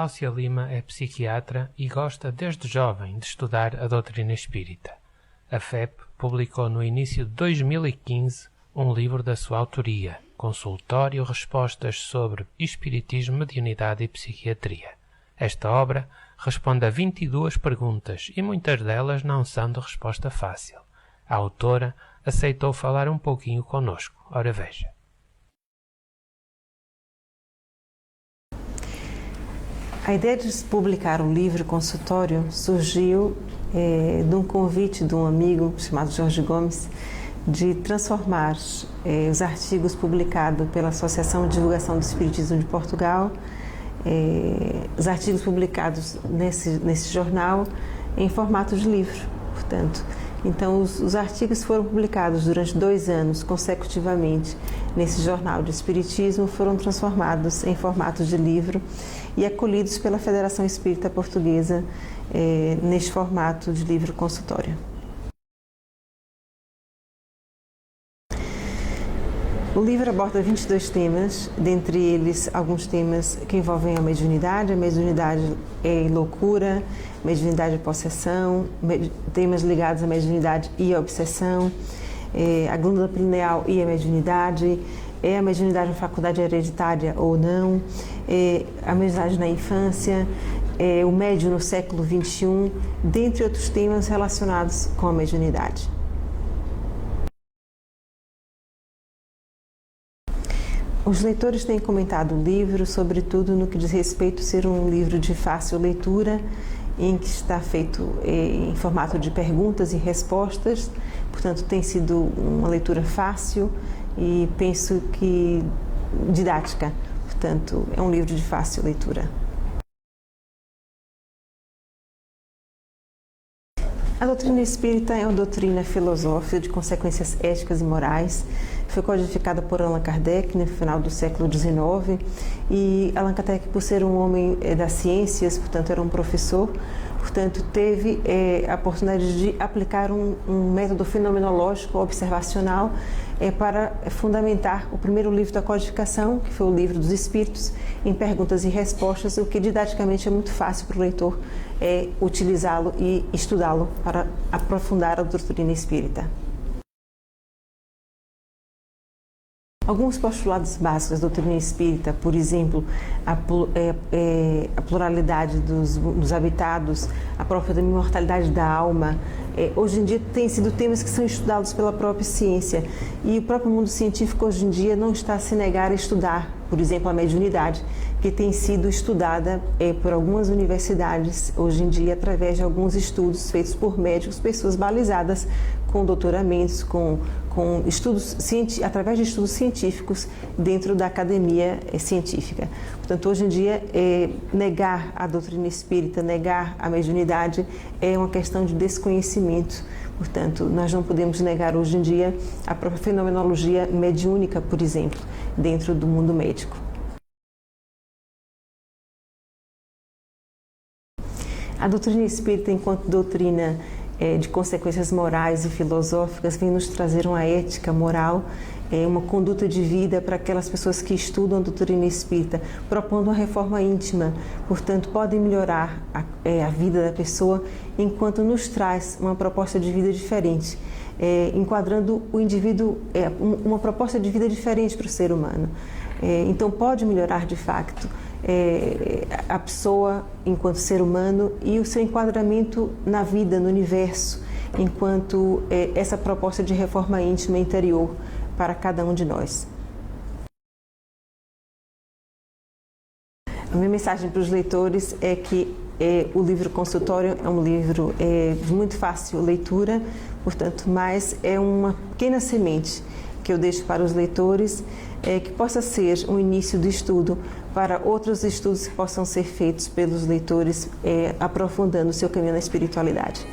Gláucia Lima é psiquiatra e gosta desde jovem de estudar a doutrina espírita. A FEP publicou no início de 2015 um livro da sua autoria, Consultório Respostas sobre Espiritismo, Mediunidade e Psiquiatria. Esta obra responde a 22 perguntas e muitas delas não são de resposta fácil. A autora aceitou falar um pouquinho conosco. Ora veja. A ideia de publicar um livro consultório surgiu de um convite de um amigo chamado Jorge Gomes de transformar os artigos publicados pela Associação de Divulgação do Espiritismo de Portugal, os artigos publicados nesse jornal em formato de livro. Portanto, então os artigos foram publicados durante 2 anos consecutivamente nesse jornal de Espiritismo, foram transformados em formato de livro e acolhidos pela Federação Espírita Portuguesa neste formato de livro consultório. O livro aborda 22 temas, dentre eles alguns temas que envolvem a mediunidade é loucura, mediunidade e possessão, temas ligados à mediunidade e à obsessão, a glândula pineal e a mediunidade, a mediunidade uma faculdade hereditária ou não, a mediunidade na infância, o médium no século XXI, dentre outros temas relacionados com a mediunidade. Os leitores têm comentado o livro, sobretudo no que diz respeito a ser um livro de fácil leitura, em que está feito em formato de perguntas e respostas, portanto tem sido uma leitura fácil e penso que didática, portanto é um livro de fácil leitura. A doutrina espírita é uma doutrina filosófica de consequências éticas e morais. Foi codificada por Allan Kardec no final do século XIX e Allan Kardec, por ser um homem das ciências, portanto era um professor, portanto teve a oportunidade de aplicar um método fenomenológico observacional para fundamentar o primeiro livro da codificação, que foi o Livro dos Espíritos, em perguntas e respostas, o que didaticamente é muito fácil para o leitor utilizá-lo e estudá-lo para aprofundar a doutrina espírita. Alguns postulados básicos da doutrina espírita, por exemplo, a pluralidade dos habitados, a própria imortalidade da alma, hoje em dia têm sido temas que são estudados pela própria ciência. E o próprio mundo científico hoje em dia não está a se negar a estudar, por exemplo, a mediunidade, que tem sido estudada por algumas universidades hoje em dia através de alguns estudos feitos por médicos, pessoas balizadas com doutoramentos, com estudos, através de estudos científicos dentro da academia científica. Portanto, hoje em dia, negar a doutrina espírita, negar a mediunidade é uma questão de desconhecimento. Portanto, nós não podemos negar hoje em dia a própria fenomenologia mediúnica, por exemplo, dentro do mundo médico. A doutrina espírita, enquanto doutrina de consequências morais e filosóficas, vem nos trazer uma ética moral, uma conduta de vida para aquelas pessoas que estudam a doutrina espírita, propondo uma reforma íntima. Portanto, podem melhorar a vida da pessoa, enquanto nos traz uma proposta de vida diferente, enquadrando o indivíduo, uma proposta de vida diferente para o ser humano. Então, pode melhorar de facto a pessoa enquanto ser humano e o seu enquadramento na vida, no universo, enquanto essa proposta de reforma íntima interior para cada um de nós. A minha mensagem para os leitores é que o livro consultório é um livro de muito fácil leitura, portanto, mas é uma pequena semente que eu deixo para os leitores, que possa ser um início de estudo para outros estudos que possam ser feitos pelos leitores, aprofundando o seu caminho na espiritualidade.